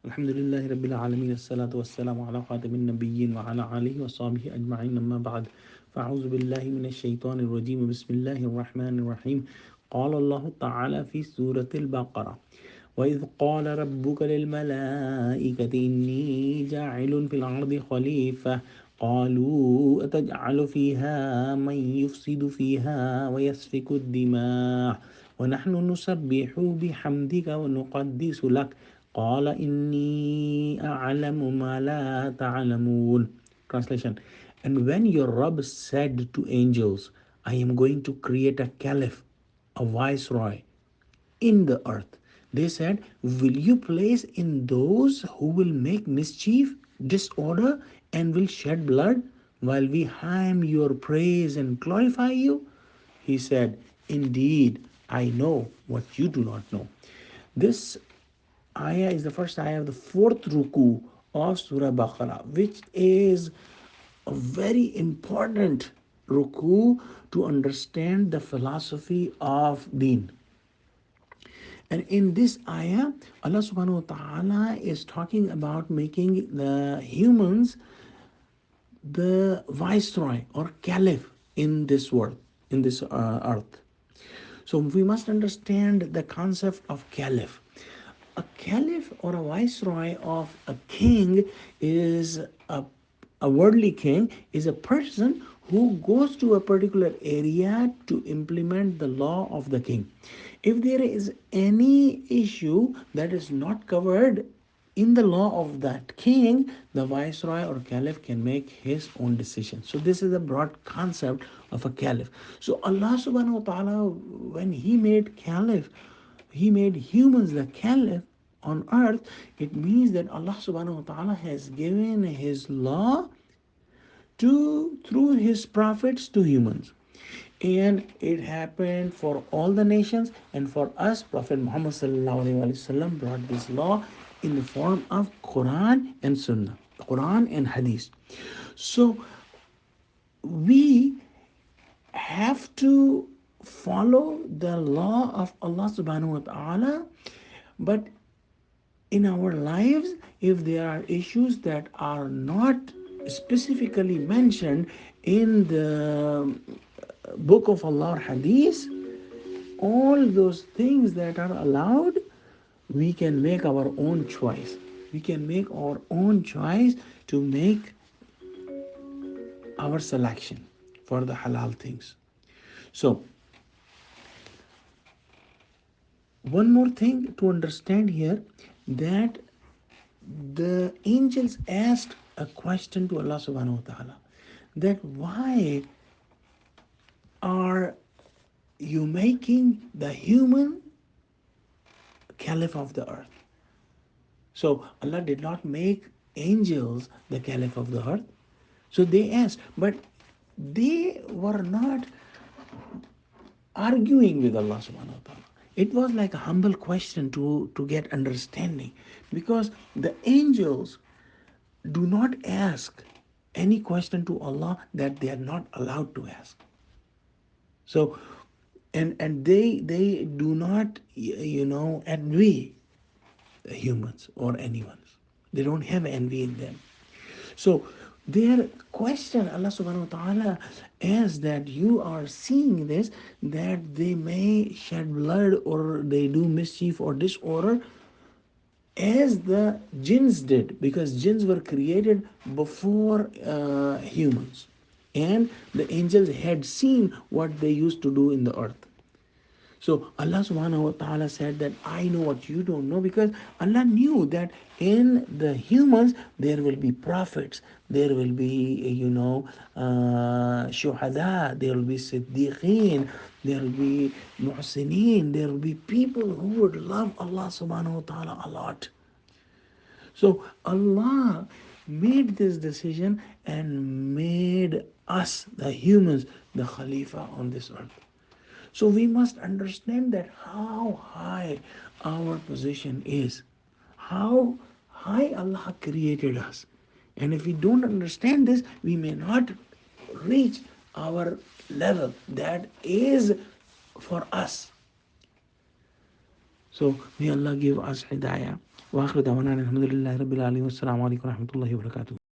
Alhamdulillahi Rabbil Alameen, As-salatu was-salamu ala khatamin nabiyyin wa ala alihi wa sahbihi ajma'in, amma ba'd. Fa'auzu billahi minash shaitanir rajim. Bismillahir rahmanir rahim. Qala Allahu ta'ala fi Surah Al-Baqara. وإذ قال ربك للملائكة إني جاعل في الأرض خليفة قالوا أتجعل فيها من يفسد فيها ويسفك الدماء ونحن نسبح بحمدك ونقدس لك قال إني أعلم ما لا تعلمون. Translation. And when your Rabb said to angels, I am going to create a caliph, a viceroy in the earth, they said, will you place in those who will make mischief, disorder, and will shed blood, while we hymn your praise and glorify you? He said, indeed, I know what you do not know. This ayah is the first ayah of the fourth ruku of Surah Baqarah, which is a very important ruku to understand the philosophy of deen. And in this ayah, Allah subhanahu wa ta'ala is talking about making the humans the viceroy or caliph in this world, in this earth. So we must understand the concept of caliph. A caliph or a viceroy of a king is a worldly king is a person who goes to a particular area to implement the law of the king. If there is any issue that is not covered in the law of that king, the viceroy or caliph can make his own decision. So this is a broad concept of a caliph. So Allah subhanahu wa ta'ala, when he made caliph, he made humans the caliph on earth. It means that Allah subhanahu wa ta'ala has given his law to through his prophets to humans, and it happened for all the nations. And for us, Prophet Muhammad sallallahu alaihi wasallam brought this law in the form of Quran and Sunnah, Quran and Hadith. So we have to follow the law of Allah subhanahu wa ta'ala, but in our lives, if there are issues that are not specifically mentioned in the book of Allah or Hadith, all those things that are allowed, we can make our own choice. We can make our own choice to make our selection for the halal things. So, one more thing to understand here, that the angels asked a question to Allah subhanahu wa ta'ala, that why are you making the human caliph of the earth? So Allah did not make angels the caliph of the earth. So they asked, but they were not arguing with Allah subhanahu wa ta'ala. It was like a humble question to get understanding, because the angels do not ask any question to Allah that they are not allowed to ask. So, and they do not envy the humans or anyone's. They don't have envy in them. So their question, Allah subhanahu wa ta'ala asks, that you are seeing this, that they may shed blood or they do mischief or disorder as the jinns did, because jinns were created before humans, and the angels had seen what they used to do in the earth. So Allah subhanahu wa ta'ala said that I know what you don't know, because Allah knew that in the humans there will be prophets, there will be shuhada, there will be siddiqeen, there will be muhsineen, there will be people who would love Allah subhanahu wa ta'ala a lot. So Allah made this decision and made us, the humans, the Khalifa on this earth. So we must understand that how high our position is, how high Allah created us. And if we don't understand this, we may not reach our level that is for us. So may Allah give us hidayah. वाखिर दावाना अनिल हम्दुलिल्लाहि रब्बिल आलमीन। अस्सलामु अलैकुम व रहमतुल्लाहि व बरकातुहू।